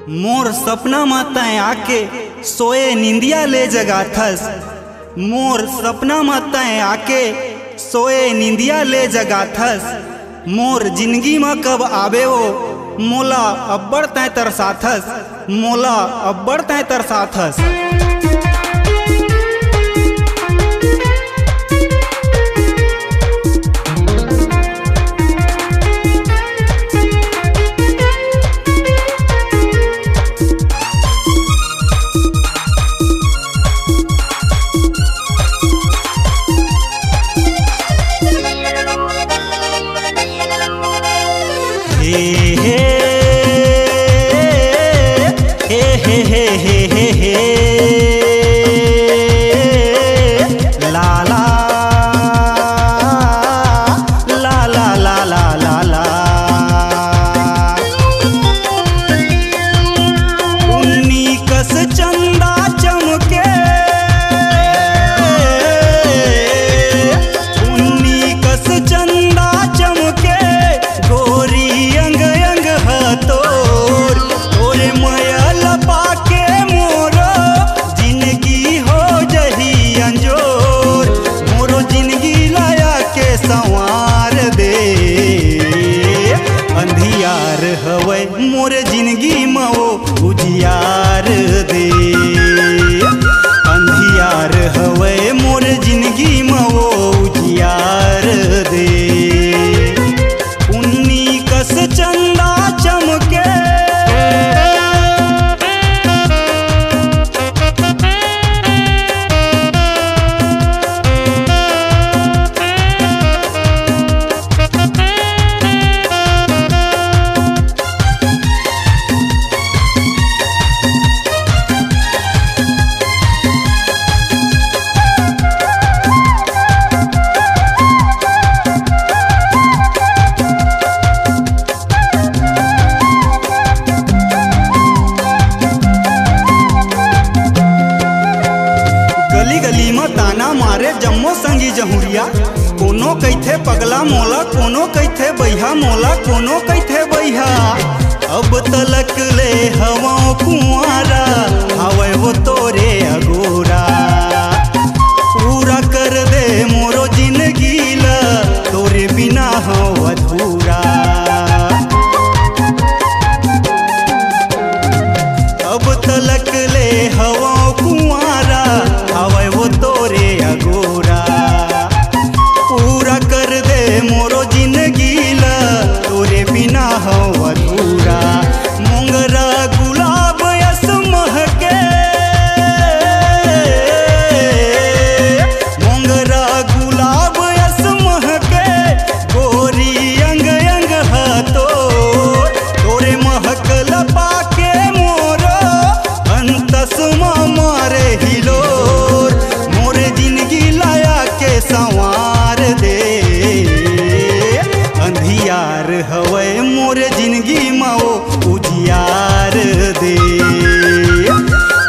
मोर सपना में तय आके सोए निंदिया ले जगाथस। मोर सपना में तय आके सोए निंदिया ले जगाथस। मोर जिंदगी में कब आवे वो मोला अब्बड़ तय तरसाथस। मोला अब्बड़ तय तरसाथस। हवै मोरे जिंदगी में वो उजियार दे। अंधियार हवै मोरे जिंदगी में वो उजियार दे। उन्नी कस चंदा चमके ताना मारे जम्मो संगी जहुरिया। कोनो कहथे पगला मोला, कोनो कहथे बैहा मोला, कोनो कहथे बैहा। अब तलक ले हवा कुआरा हवे वो तोरे अगोरा। पूरा कर दे मोरो जिंदगी ला तोरे बिना हो अधूरा। अब तलक ले हवा कुआरा हवे वो तोरे अगोरा। पूरा कर दे मोरो जिंदगी ला तोरे बिना हो अधूरा। मोंगरा गुलाब यस महके, मोंगरा गुलाब यस महके। गोरी अंग अंग हाथो तोरे महकल पाके मोरो अंतस मारे हिलोर। मोरे जिंदगी लाया के संवार दे। अंधियार हवै मोरे जिंदगी में वो उजियार दे।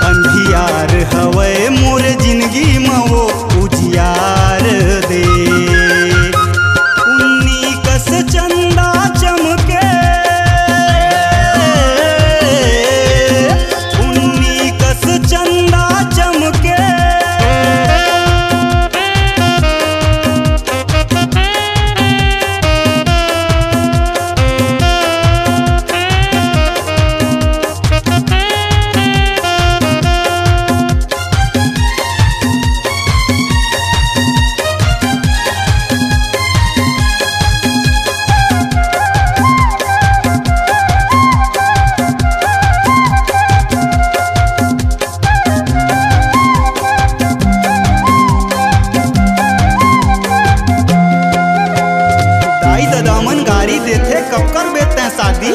अंधियार हवै मोरे जिंदगी में वो उजियार दे। उन्नी कस चंदा चमके, उन्नी कस चंदा चमके। कब कर बेते शादी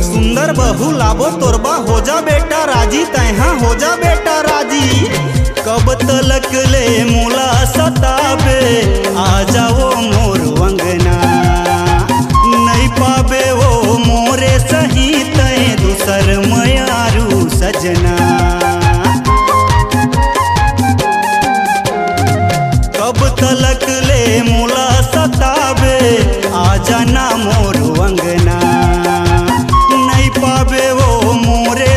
सुंदर बहू लाबो तोरबा हो जा बेटा राजी। तैहा हो जा बेटा राजी। कब तलक ले मोला सताबे आ जाओ मोर वंगना। नहीं पाबे वो मोरे सही तय दूसर मयारू सजना। कब तलक ले मोला सताबे आ जाना मोर वंगना। नहीं पाबे वो मोरे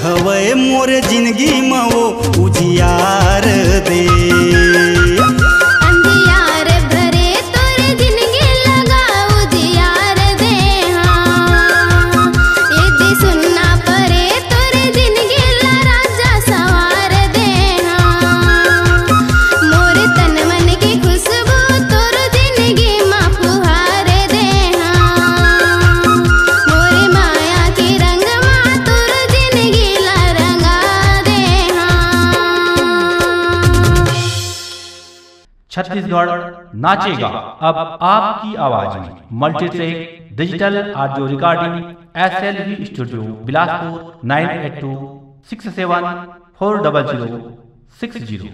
हवे मोर जिंदगी में वो उजियार दे। अंधियार भरे तोरे जिंदगी लगा उजियार दे हाँ। यदि सुनना पड़े तोरे जिंदगी ला राजा सवार दे हाँ। मोर तन मन की खुशबू तोर जिंदगी माँ फुहार दे हाँ। मोरे माया की रंग माँ तोर जिंदगी ला रंगा दे हाँ। छत्तीसगढ़ नाचेगा अब आपकी आवाज में multitrack digital audio recording SLV studio Bilaspur 9826740060।